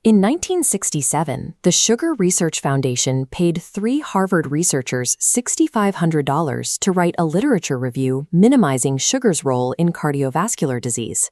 In 1967, the Sugar Research Foundation paid 3 Harvard researchers $6,500 to write a literature review minimizing sugar's role in cardiovascular disease.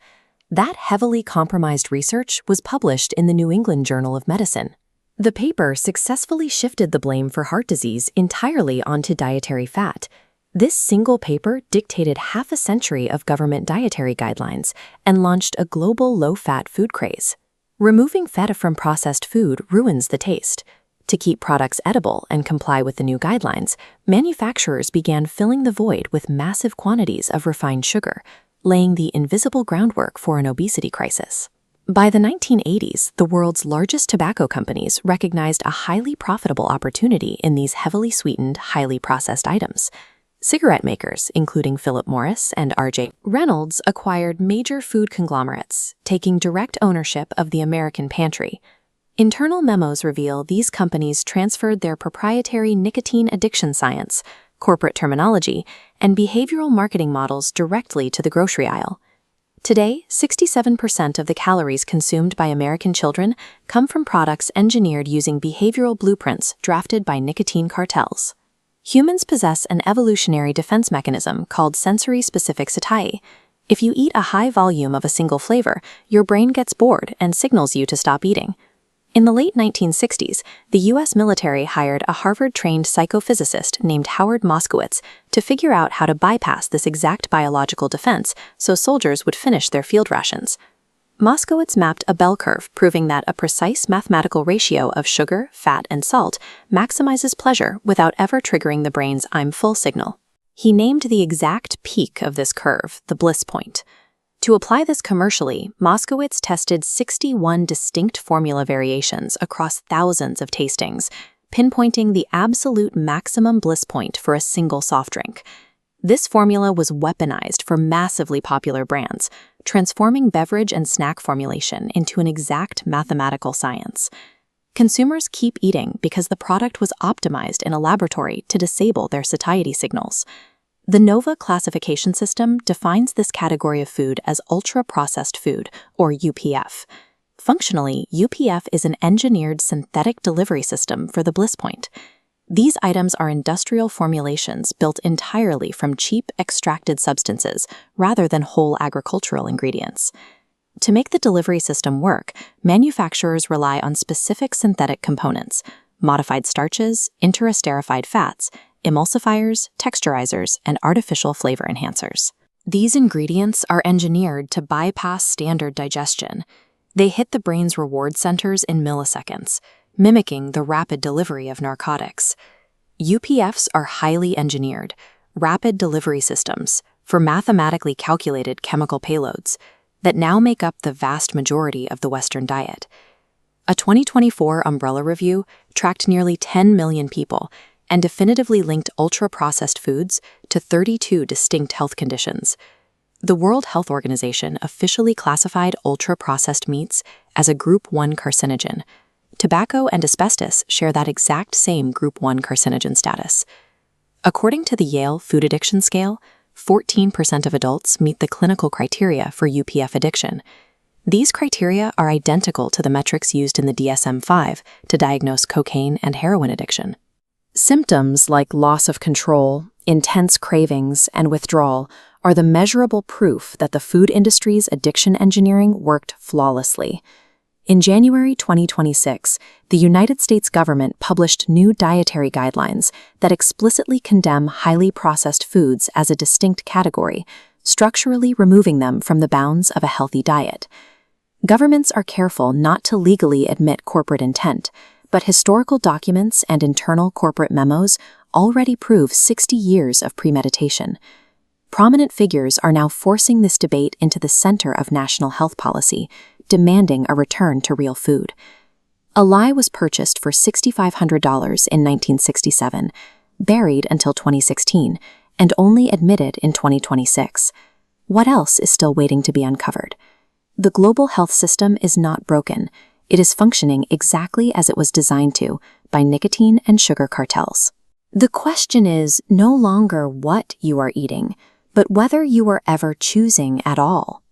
That heavily compromised research was published in the New England Journal of Medicine. The paper successfully shifted the blame for heart disease entirely onto dietary fat. This single paper dictated half a century of government dietary guidelines and launched a global low-fat food craze. Removing feta from processed food ruins the taste. To keep products edible and comply with the new guidelines, manufacturers began filling the void with massive quantities of refined sugar, laying the invisible groundwork for an obesity crisis. By the 1980s, the world's largest tobacco companies recognized a highly profitable opportunity in these heavily sweetened, highly processed items. Cigarette makers, including Philip Morris and R.J. Reynolds, acquired major food conglomerates, taking direct ownership of the American pantry. Internal memos reveal these companies transferred their proprietary nicotine addiction science, corporate terminology, and behavioral marketing models directly to the grocery aisle. Today, 67% of the calories consumed by American children come from products engineered using behavioral blueprints drafted by nicotine cartels. Humans possess an evolutionary defense mechanism called sensory-specific satiety. If you eat a high volume of a single flavor, your brain gets bored and signals you to stop eating. In the late 1960s, the U.S. military hired a Harvard-trained psychophysicist named Howard Moskowitz to figure out how to bypass this exact biological defense so soldiers would finish their field rations. Moskowitz mapped a bell curve proving that a precise mathematical ratio of sugar, fat, and salt maximizes pleasure without ever triggering the brain's "I'm full" signal. He named the exact peak of this curve the Bliss point. To apply this commercially, Moskowitz tested 61 distinct formula variations across thousands of tastings, pinpointing the absolute maximum Bliss point for a single soft drink. This formula was weaponized for massively popular brands, transforming beverage and snack formulation into an exact mathematical science. Consumers keep eating because the product was optimized in a laboratory to disable their satiety signals. The NOVA classification system defines this category of food as ultra-processed food, or UPF. Functionally, UPF is an engineered synthetic delivery system for the Bliss point. These items are industrial formulations built entirely from cheap, extracted substances rather than whole agricultural ingredients. To make the delivery system work, manufacturers rely on specific synthetic components: modified starches, interesterified fats, emulsifiers, texturizers, and artificial flavor enhancers. These ingredients are engineered to bypass standard digestion. They hit the brain's reward centers in milliseconds, mimicking the rapid delivery of narcotics. UPFs are highly engineered, rapid delivery systems for mathematically calculated chemical payloads that now make up the vast majority of the Western diet. A 2024 Umbrella review tracked nearly 10 million people and definitively linked ultra-processed foods to 32 distinct health conditions. The World Health Organization officially classified ultra-processed meats as a Group 1 carcinogen. Tobacco and asbestos share that exact same Group 1 carcinogen status. According to the Yale Food Addiction Scale, 14% of adults meet the clinical criteria for UPF addiction. These criteria are identical to the metrics used in the DSM-5 to diagnose cocaine and heroin addiction. Symptoms like loss of control, intense cravings, and withdrawal are the measurable proof that the food industry's addiction engineering worked flawlessly. In January 2026, the United States government published new dietary guidelines that explicitly condemn highly processed foods as a distinct category, structurally removing them from the bounds of a healthy diet. Governments are careful not to legally admit corporate intent, but historical documents and internal corporate memos already prove 60 years of premeditation. Prominent figures are now forcing this debate into the center of national health policy, demanding a return to real food. A lie was purchased for $6,500 in 1967, buried until 2016, and only admitted in 2026. What else is still waiting to be uncovered? The global health system is not broken. It is functioning exactly as it was designed to by nicotine and sugar cartels. The question is no longer what you are eating, but whether you are ever choosing at all.